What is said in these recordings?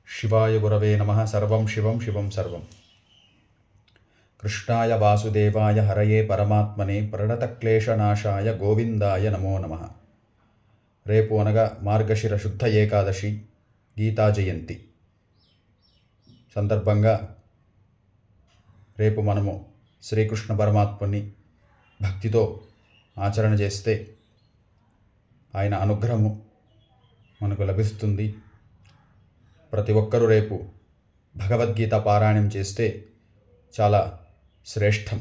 శివాయ గురవే నమః. సర్వం శివం శివం సర్వం. కృష్ణాయ వాసుదేవాయ హరయే పరమాత్మనే ప్రణతక్లేశనాశాయ గోవిందాయ నమో నమః. రేపు అనగా మార్గశిర శుద్ధ ఏకాదశి గీతా జయంతి సందర్భంగా రేపు మనము శ్రీకృష్ణ పరమాత్మని భక్తితో ఆచరణ చేస్తే ఆయన అనుగ్రహము మనకు లభిస్తుంది. ప్రతి ఒక్కరూ రేపు భగవద్గీత పారాయణం చేస్తే చాలా శ్రేష్టం.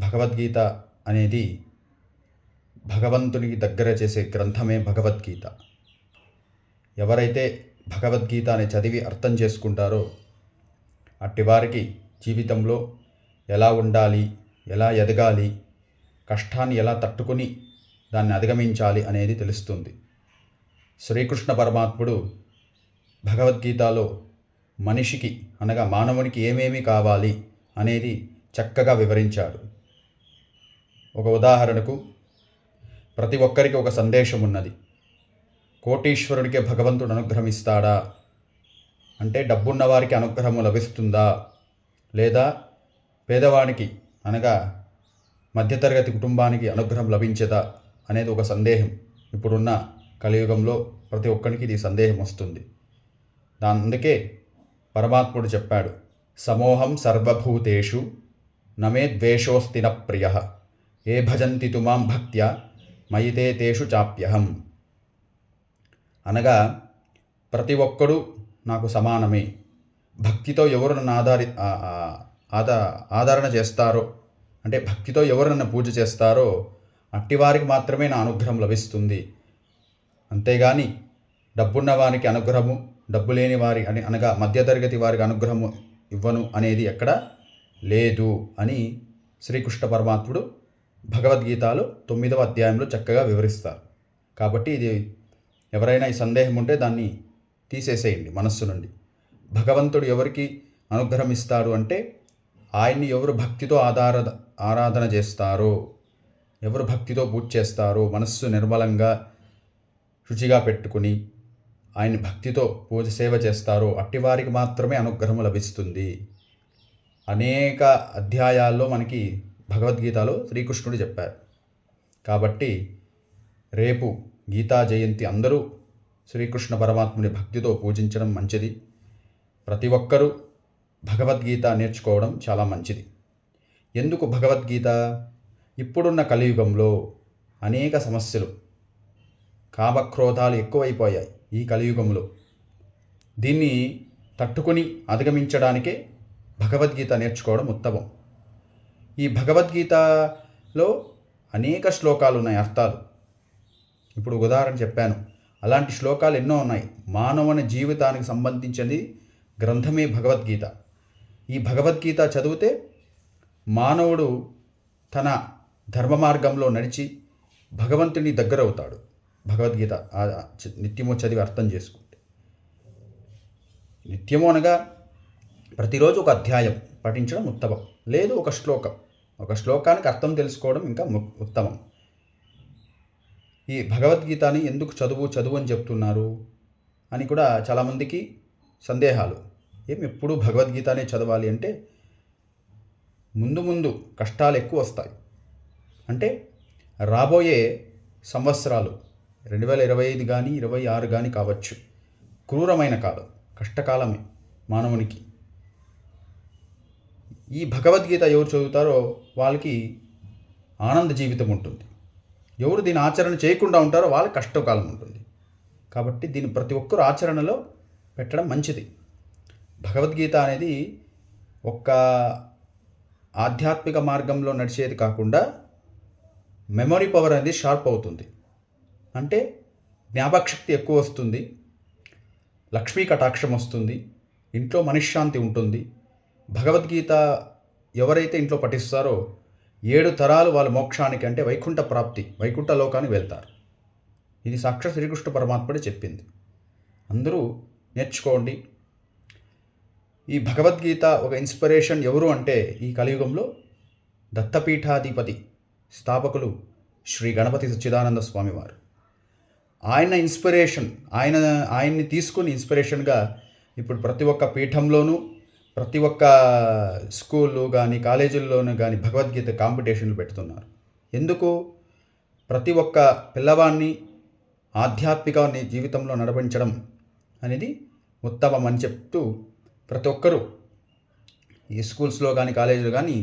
భగవద్గీత అనేది భగవంతునికి దగ్గర చేసే గ్రంథమే భగవద్గీత. ఎవరైతే భగవద్గీతని చదివి అర్థం చేసుకుంటారో అట్టి వారికి జీవితంలో ఎలా ఉండాలి, ఎలా ఎదగాలి, కష్టాన్ని ఎలా తట్టుకొని దాన్ని అధిగమించాలి అనేది తెలుస్తుంది. శ్రీకృష్ణ పరమాత్ముడు భగవద్గీతలో మనిషికి అనగా మానవునికి ఏమేమి కావాలి అనేది చక్కగా వివరించాడు. ఒక ఉదాహరణకు, ప్రతి ఒక్కరికి ఒక సందేశం ఉన్నది. కోటీశ్వరుడికే భగవంతుడు అనుగ్రహమిస్తాడా అంటే డబ్బున్న వారికి అనుగ్రహము లభిస్తుందా, లేదా పేదవానికి అనగా మధ్యతరగతి కుటుంబానికి అనుగ్రహం లభించదా అనేది ఒక సందేహం. ఇప్పుడున్న కలియుగంలో ప్రతి ఒక్కరికి ఇది సందేహం వస్తుంది. అందుకే పరమాత్ముడు చెప్పాడు, సమోహం సర్వభూతేషు నమే ద్వేషోస్తి న ప్రియః ఏ భజంతి తుమాం భక్త్యా మయితే తేషు చాప్యహం. అనగా ప్రతి ఒక్కడు నాకు సమానమే. భక్తితో ఎవరు నన్ను ఆదరణ చేస్తారో అంటే భక్తితో ఎవరు నన్ను పూజ చేస్తారో అట్టివారికి మాత్రమే నా అనుగ్రహం లభిస్తుంది. అంతేగాని డబ్బున్న వారికి అనుగ్రహము, డబ్బు లేని వారి అనగా మధ్యతరగతి వారికి అనుగ్రహము ఇవ్వను అనేది ఎక్కడ లేదు అని శ్రీకృష్ణ పరమాత్ముడు భగవద్గీతలో 9వ అధ్యాయంలో చక్కగా వివరిస్తారు. కాబట్టి ఇది ఎవరైనా ఈ సందేహం ఉంటే దాన్ని తీసేసేయండి మనస్సు నుండి. భగవంతుడు ఎవరికి అనుగ్రహం ఇస్తాడు అంటే ఆయన్ని ఎవరు భక్తితో ఆరాధన చేస్తారో, ఎవరు భక్తితో పూజ చేస్తారో, మనస్సు నిర్మలంగా శుచిగా పెట్టుకుని ఆయన్ని భక్తితో పూజ సేవ చేస్తారో అట్టివారికి మాత్రమే అనుగ్రహం లభిస్తుంది. అనేక అధ్యాయాల్లో మనకి భగవద్గీతలో శ్రీకృష్ణుడు చెప్పారు. కాబట్టి రేపు గీతా జయంతి అందరూ శ్రీకృష్ణ పరమాత్ముని భక్తితో పూజించడం మంచిది. ప్రతి ఒక్కరూ భగవద్గీత నేర్చుకోవడం చాలా మంచిది. ఎందుకు భగవద్గీత? ఇప్పుడున్న కలియుగంలో అనేక సమస్యలు, కామక్రోధాలు ఎక్కువైపోయాయి ఈ కలియుగంలో. దీన్ని తట్టుకుని అధిగమించడానికే భగవద్గీత నేర్చుకోవడం ఉత్తమం. ఈ భగవద్గీతలో అనేక శ్లోకాలు ఉన్నాయి, అర్థాలు. ఇప్పుడు ఉదాహరణ చెప్పాను, అలాంటి శ్లోకాలు ఎన్నో ఉన్నాయి. మానవుని జీవితానికి సంబంధించినది గ్రంథమే భగవద్గీత. ఈ భగవద్గీత చదివితే మానవుడు తన ధర్మ మార్గంలో నడిచి భగవంతుని దగ్గర అవుతాడు. భగవద్గీత నిత్యము చదివి అర్థం చేసుకుంటే, నిత్యము అనగా ప్రతిరోజు ఒక అధ్యాయం పఠించడం ఉత్తమం. లేదు ఒక శ్లోకానికి అర్థం తెలుసుకోవడం ఇంకా ఉత్తమం. ఈ భగవద్గీతని ఎందుకు చదువు అని చెప్తున్నారు అని కూడా చాలామందికి సందేహాలు. ఎప్పుడు భగవద్గీతనే చదవాలి అంటే ముందు కష్టాలు ఎక్కువ వస్తాయి. అంటే రాబోయే సంవత్సరాలు 2025 కానీ 26 కానీ కావచ్చు, క్రూరమైన కాలం, కష్టకాలమే మానవునికి. ఈ భగవద్గీత ఎవరు చదువుతారో వాళ్ళకి ఆనంద జీవితం ఉంటుంది. ఎవరు దీని ఆచరణ చేయకుండా ఉంటారో వాళ్ళకి కష్టకాలం ఉంటుంది. కాబట్టి దీన్ని ప్రతి ఒక్కరు ఆచరణలో పెట్టడం మంచిది. భగవద్గీత అనేది ఒక్క ఆధ్యాత్మిక మార్గంలో నడిచేది కాకుండా మెమొరీ పవర్ అనేది షార్ప్ అవుతుంది. అంటే జ్ఞాపకశక్తి ఎక్కువ వస్తుంది, లక్ష్మీ కటాక్షం వస్తుంది, ఇంట్లో మనశ్శాంతి ఉంటుంది. భగవద్గీత ఎవరైతే ఇంట్లో పఠిస్తారో 7 తరాలు వాళ్ళ మోక్షానికి అంటే వైకుంఠ ప్రాప్తి, వైకుంఠ లోకానికి వెళ్తారు. ఇది సాక్షాత్ శ్రీకృష్ణ పరమాత్ముడే చెప్పింది. అందరూ నేర్చుకోండి. ఈ భగవద్గీత ఒక ఇన్స్పిరేషన్ ఎవరు అంటే ఈ కలియుగంలో దత్తపీఠాధిపతి స్థాపకులు శ్రీ గణపతి సచ్చిదానంద స్వామివారు. ఆయన ఇన్స్పిరేషన్ ఆయన్ని తీసుకుని ఇన్స్పిరేషన్గా ఇప్పుడు ప్రతి ఒక్క పీఠంలోనూ ప్రతి ఒక్క స్కూళ్ళు కానీ కాలేజీల్లోనూ కానీ భగవద్గీత కాంపిటీషన్లు పెడుతున్నారు. ఎందుకు? ప్రతి ఒక్క పిల్లవాడిని ఆధ్యాత్మిక జీవితంలో నడిపించడం అనేది ఉత్తమం అని చెప్తూ ప్రతి ఒక్కరూ ఈ స్కూల్స్లో కానీ కాలేజీలో కానీ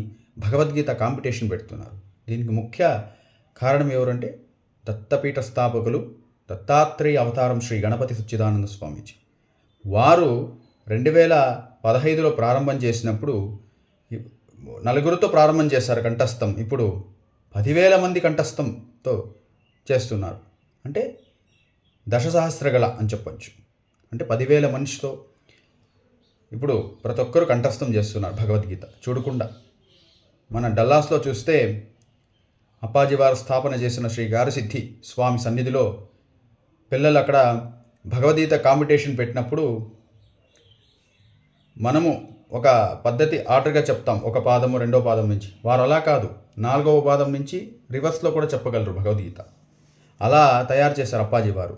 భగవద్గీత కాంపిటీషన్ పెడుతున్నారు. దీనికి ముఖ్య కారణం ఎవరంటే దత్తపీఠ స్థాపకులు దత్తాత్రేయ అవతారం శ్రీ గణపతి సచ్చిదానంద స్వామీజీ. వారు 2015లో ప్రారంభం చేసినప్పుడు నలుగురితో ప్రారంభం చేశారు కంఠస్థం. ఇప్పుడు 10,000 మంది కంఠస్థంతో చేస్తున్నారు. అంటే దశసహస్రగళ అని చెప్పచ్చు. అంటే 10,000 మనిషితో ఇప్పుడు ప్రతి ఒక్కరూ కంఠస్థం చేస్తున్నారు భగవద్గీత చూడకుండా. మన డల్లాస్లో చూస్తే అప్పాజీ వారు స్థాపన చేసిన శ్రీ గారసిద్ధి స్వామి సన్నిధిలో పిల్లలు అక్కడ భగవద్గీత కాంపిటీషన్ పెట్టినప్పుడు మనము ఒక పద్ధతి ఆర్డర్గా చెప్తాం, ఒక పాదము రెండో పాదం నుంచి. వారు అలా కాదు, 4వ పాదం నుంచి రివర్స్లో కూడా చెప్పగలరు భగవద్గీత. అలా తయారు చేశారు అప్పాజీ వారు.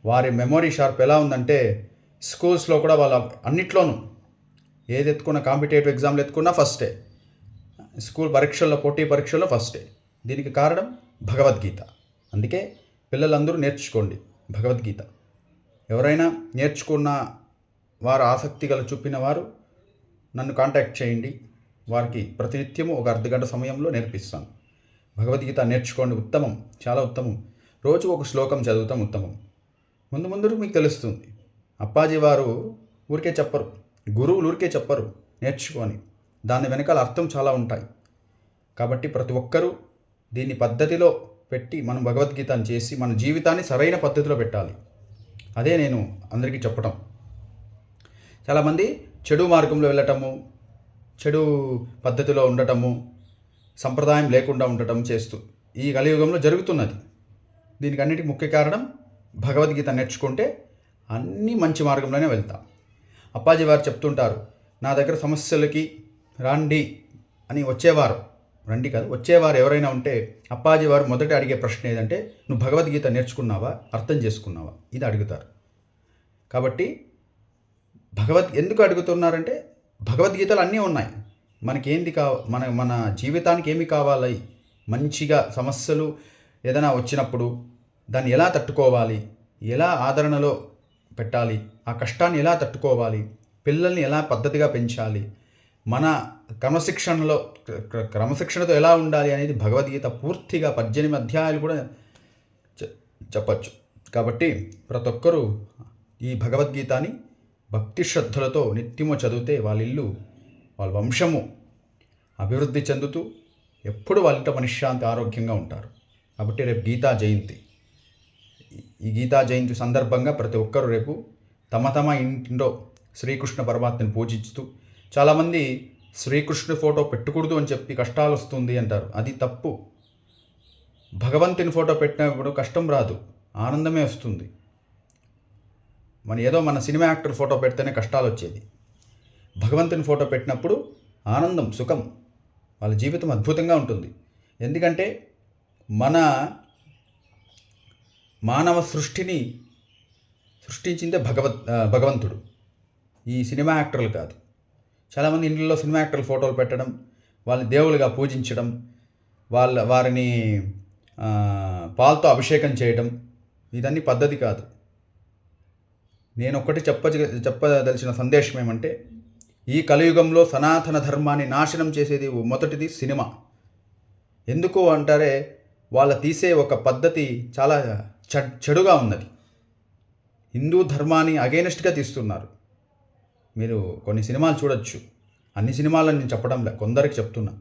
వారి మెమొరీ షార్ప్ ఎలా ఉందంటే స్కూల్స్లో కూడా వాళ్ళ అన్నిట్లోనూ ఏది ఎత్తుకున్న కాంపిటేటివ్ ఎగ్జామ్లు ఎత్తుకున్నా ఫస్టే, స్కూల్ పరీక్షల్లో పోటీ పరీక్షల్లో ఫస్టే. దీనికి కారణం భగవద్గీత. అందుకే పిల్లలందరూ నేర్చుకోండి భగవద్గీత. ఎవరైనా నేర్చుకున్న వారు ఆసక్తి గల చూపిన వారు నన్ను కాంటాక్ట్ చేయండి. వారికి ప్రతినిత్యము ఒక అర్ధగంట సమయంలో నేర్పిస్తాను. భగవద్గీత నేర్చుకోండి, ఉత్తమం, చాలా ఉత్తమం. రోజు ఒక శ్లోకం చదువుతాం, ఉత్తమం. ముందు మీకు తెలుస్తుంది. అప్పాజీ వారు ఊరికే చెప్పరు, గురువులు ఊరికే చెప్పరు నేర్చుకొని, దాని వెనకాల అర్థం చాలా ఉంటాయి. కాబట్టి ప్రతి ఒక్కరూ దీన్ని పద్ధతిలో పెట్టి మనం భగవద్గీతను చేసి మన జీవితాన్ని సరైన పద్ధతిలో పెట్టాలి. అదే నేను అందరికీ చెప్పటం. చాలామంది చెడు మార్గంలో వెళ్ళటము, చెడు పద్ధతిలో ఉండటము, సంప్రదాయం లేకుండా ఉండటం చేస్తూ ఈ కలియుగంలో జరుగుతున్నది. దీనికి అన్నిటికీ ముఖ్య కారణం భగవద్గీత నేర్చుకుంటే అన్నీ మంచి మార్గంలోనే వెళ్తాం. అప్పాజీ వారు చెప్తుంటారు, నా దగ్గర సమస్యలకి రండి అని వచ్చేవారు, రండి కాదు వచ్చేవారు ఎవరైనా ఉంటే అప్పాజీ వారు మొదట అడిగే ప్రశ్న ఏదంటే, నువ్వు భగవద్గీత నేర్చుకున్నావా, అర్థం చేసుకున్నావా, ఇది అడుగుతారు. కాబట్టి ఎందుకు అడుగుతున్నారంటే భగవద్గీతలు అన్నీ ఉన్నాయి. మనకేంది మన జీవితానికి ఏమి కావాలి, మంచిగా సమస్యలు ఏదైనా వచ్చినప్పుడు దాన్ని ఎలా తట్టుకోవాలి, ఎలా ఆదరణలో పెట్టాలి, ఆ కష్టాన్ని ఎలా తట్టుకోవాలి, పిల్లల్ని ఎలా పద్ధతిగా పెంచాలి, మన క్రమశిక్షణతో ఎలా ఉండాలి అనేది భగవద్గీత పూర్తిగా 18 అధ్యాయాలు కూడా చెప్పచ్చు. కాబట్టి ప్రతి ఒక్కరూ ఈ భగవద్గీతని భక్తి శ్రద్ధలతో నిత్యము చదివితే వాళ్ళ ఇల్లు, వాళ్ళ వంశము అభివృద్ధి చెందుతూ ఎప్పుడు వాళ్ళ ఇంట మనశ్శాంతి ఆరోగ్యంగా ఉంటారు. కాబట్టి రేపు గీతా జయంతి. ఈ గీతా జయంతి సందర్భంగా ప్రతి ఒక్కరూ రేపు తమ ఇంట్లో శ్రీకృష్ణ పరమాత్మని పూజిస్తూ, చాలామంది శ్రీకృష్ణుడి ఫోటో పెట్టకూడదు అని చెప్పి కష్టాలు వస్తుంది అంటారు. అది తప్పు. భగవంతుని ఫోటో పెట్టినప్పుడు కష్టం రాదు, ఆనందమే వస్తుంది. మన సినిమా యాక్టర్ ఫోటో పెడితేనే కష్టాలు వచ్చేది. భగవంతుని ఫోటో పెట్టినప్పుడు ఆనందం, సుఖం, వాళ్ళ జీవితం అద్భుతంగా ఉంటుంది. ఎందుకంటే మన మానవ సృష్టిని సృష్టించిందే భగవంతుడు, ఈ సినిమా యాక్టర్లు కాదు. చాలామంది ఇంట్లో సినిమా యాక్టర్ల ఫోటోలు పెట్టడం, వాళ్ళని దేవుళ్ళుగా పూజించడం, వారిని పాలతో అభిషేకం చేయడం, ఇదన్నీ పద్ధతి కాదు. నేను ఒక్కటి చెప్పదలిచిన సందేశం ఏమంటే, ఈ కలియుగంలో సనాతన ధర్మాన్ని నాశనం చేసేది మొదటిది సినిమా. ఎందుకు అంటారే, వాళ్ళ తీసే ఒక పద్ధతి చాలా చెడుగా ఉన్నది. హిందూ ధర్మాన్ని అగైనెస్ట్గా తీస్తున్నారు. మీరు కొన్ని సినిమాలు చూడొచ్చు, అన్ని సినిమాలను నేను చెప్పడంలే, కొందరికి చెప్తున్నా.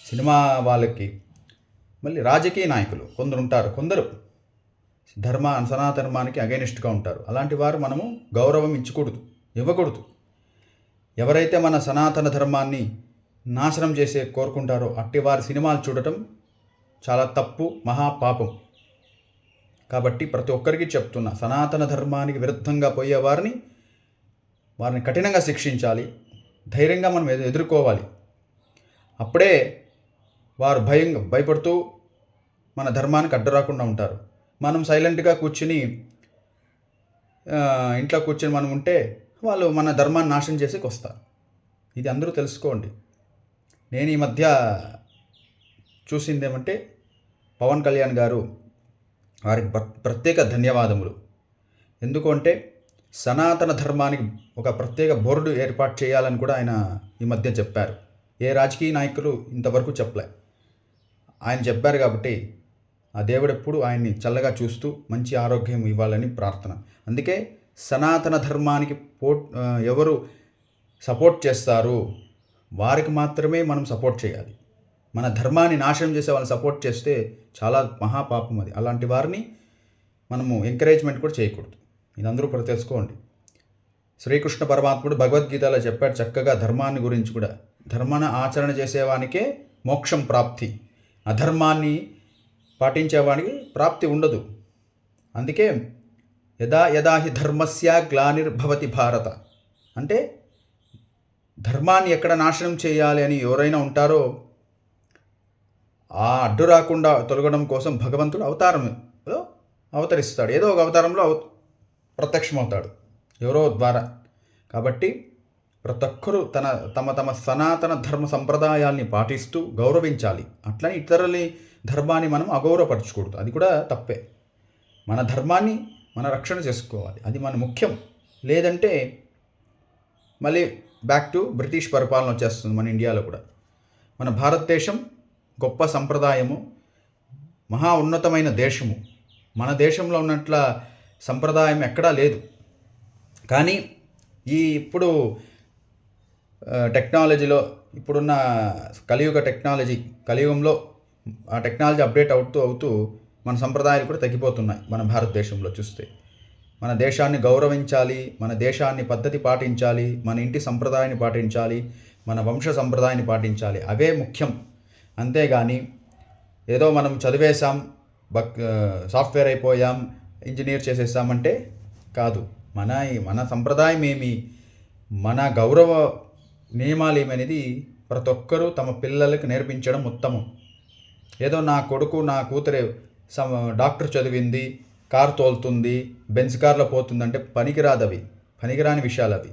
సినిమా వాళ్ళకి మళ్ళీ రాజకీయ నాయకులు కొందరు ఉంటారు, కొందరు సనాతన ధర్మానికి అగైనెస్ట్గా ఉంటారు. అలాంటి వారు మనము గౌరవం ఇవ్వకూడదు. ఎవరైతే మన సనాతన ధర్మాన్ని నాశనం చేసే కోరుకుంటారో అట్టి వారి సినిమాలు చూడటం చాలా తప్పు, మహాపాపం. కాబట్టి ప్రతి ఒక్కరికి చెప్తున్నా, సనాతన ధర్మానికి విరుద్ధంగా పోయే వారిని కఠినంగా శిక్షించాలి. ధైర్యంగా మనం ఎదుర్కోవాలి. అప్పుడే వారు భయపడుతూ మన ధర్మానికి అడ్డు రాకుండా ఉంటారు. మనం సైలెంట్గా కూర్చుని ఇంట్లో కూర్చొని మనం ఉంటే వాళ్ళు మన ధర్మాన్ని నాశనం చేసేకి వస్తారు. ఇది అందరూ తెలుసుకోండి. నేను ఈ మధ్య చూసింది ఏమంటే పవన్ కళ్యాణ్ గారు, వారికి ప్రత్యేక ధన్యవాదములు. ఎందుకు అంటే సనాతన ధర్మానికి ఒక ప్రత్యేక బోర్డు ఏర్పాటు చేయాలని కూడా ఆయన ఈ మధ్య చెప్పారు. ఏ రాజకీయ నాయకులు ఇంతవరకు చెప్పలే. ఆయన చెప్పారు కాబట్టి ఆ దేవుడు ఎప్పుడు ఆయన్ని చల్లగా చూస్తూ మంచి ఆరోగ్యం ఇవ్వాలని ప్రార్థన. అందుకే సనాతన ధర్మానికి ఎవరు సపోర్ట్ చేస్తారు వారికి మాత్రమే మనం సపోర్ట్ చేయాలి. మన ధర్మాన్ని నాశనం చేసే వాళ్ళని సపోర్ట్ చేస్తే చాలా మహాపాపం అది. అలాంటి వారిని మనము ఎంకరేజ్మెంట్ కూడా చేయకూడదు. ఇది అందరూ తెలుసుకోండి. శ్రీకృష్ణ పరమాత్ముడు భగవద్గీతలో చెప్పాడు చక్కగా ధర్మాన్ని గురించి కూడా. ధర్మాన్ని ఆచరణ చేసేవానికే మోక్షం ప్రాప్తి, అధర్మాన్ని పాటించేవానికి ప్రాప్తి ఉండదు. అందుకే యదా యదా హి ధర్మస్య గ్లానిర్భవతి భారత అంటే ధర్మాన్ని ఎక్కడ నాశనం చేయాలి అని ఎవరైనా ఉంటారో ఆ అడ్డు రాకుండా తొలగడం కోసం భగవంతుడు అవతారంలో అవతరిస్తాడు. ఏదో ఒక అవతారంలో ప్రత్యక్షమవుతాడు ఎవరో ద్వారా. కాబట్టి ప్రతి ఒక్కరూ తమ తమ సనాతన ధర్మ సంప్రదాయాల్ని పాటిస్తూ గౌరవించాలి. అట్లని ఇతరుల ధర్మాన్ని మనం అగౌరవపరచకూడదు. అది కూడా తప్పే. మన ధర్మాన్ని మన రక్షణ చేసుకోవాలి, అది మన ముఖ్యం. లేదంటే మళ్ళీ బ్యాక్ టు బ్రిటిష్ పరిపాలన వచ్చేస్తుంది మన ఇండియాలో కూడా. మన భారతదేశం గొప్ప సంప్రదాయము, మహా ఉన్నతమైన దేశము. మన దేశంలో ఉన్నట్ల సంప్రదాయం ఎక్కడా లేదు. కానీ ఇప్పుడు టెక్నాలజీలో ఇప్పుడున్న కలియుగంలో ఆ టెక్నాలజీ అప్డేట్ అవుతూ మన సంప్రదాయాలు కూడా తగ్గిపోతున్నాయి. మన భారతదేశంలో చూస్తే మన దేశాన్ని గౌరవించాలి, మన దేశాన్ని పద్ధతి పాటించాలి, మన ఇంటి సంప్రదాయాన్ని పాటించాలి, మన వంశ సంప్రదాయాన్ని పాటించాలి. అవే ముఖ్యం. అంతేగాని ఏదో మనం చదివేశాం, సాఫ్ట్వేర్ అయిపోయాం, ఇంజనీర్ చేసేసామంటే కాదు. మన సంప్రదాయం ఏమి, మన గౌరవ నియమాలు ఏమనేది ప్రతి ఒక్కరూ తమ పిల్లలకు నేర్పించడం ఉత్తమం. ఏదో నా కొడుకు నా కూతురే డాక్టర్ చదివింది, కారు తోలుతుంది, బెంజ్ కార్లో పోతుందంటే పనికిరాని విషయాలు అవి.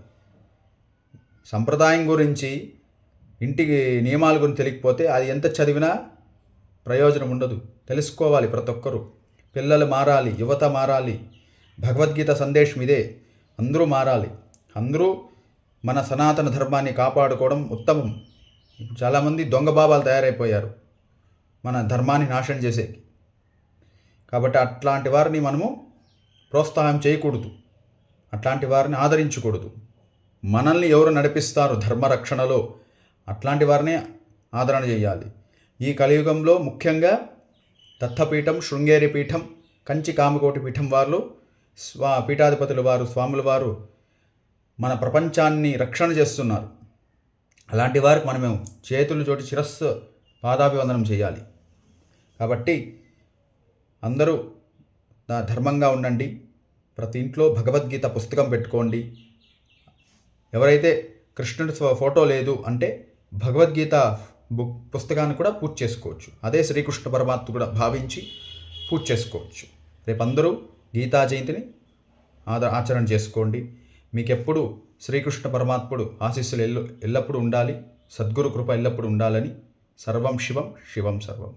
సంప్రదాయం గురించి, ఇంటికి నియమాల గురించి తెలియకపోతే అది ఎంత చదివినా ప్రయోజనం ఉండదు. తెలుసుకోవాలి ప్రతి ఒక్కరూ. పిల్లలు మారాలి, యువత మారాలి. భగవద్గీత సందేశం ఇదే. అందరూ మారాలి. అందరూ మన సనాతన ధర్మాన్ని కాపాడుకోవడం ఉత్తమం. ఇప్పుడు చాలామంది దొంగ బాబాలు తయారైపోయారు మన ధర్మాన్ని నాశనం చేసేకి. కాబట్టి అట్లాంటి వారిని మనము ప్రోత్సాహం చేయకూడదు, అట్లాంటి వారిని ఆదరించకూడదు. మనల్ని ఎవరు నడిపిస్తారు ధర్మరక్షణలో అట్లాంటి వారిని ఆదరణ చేయాలి. ఈ కలియుగంలో ముఖ్యంగా దత్తపీఠం, శృంగేరి పీఠం, కంచి కామకోటి పీఠం వారు పీఠాధిపతుల వారు, స్వాముల వారు మన ప్రపంచాన్ని రక్షణ చేస్తున్నారు. అలాంటి వారికి మనము చేతులు చోటి శిరస్సు పాదాభివందనం చేయాలి. కాబట్టి అందరూ ధర్మంగా ఉండండి. ప్రతి ఇంట్లో భగవద్గీత పుస్తకం పెట్టుకోండి. ఎవరైతే కృష్ణుడి ఫోటో లేదు అంటే భగవద్గీత పుస్తకాన్ని కూడా పూజ చేసుకోవచ్చు. అదే శ్రీకృష్ణ పరమాత్మ కూడా భావించి పూజ చేసుకోవచ్చు. రేపు అందరూ గీతా జయంతిని ఆచరణ చేసుకోండి. మీకెప్పుడు శ్రీకృష్ణ పరమాత్ముడు ఆశీస్సులు ఎల్లప్పుడూ ఉండాలి, సద్గురు కృప ఎల్లప్పుడూ ఉండాలని. సర్వం శివం, శివం సర్వం.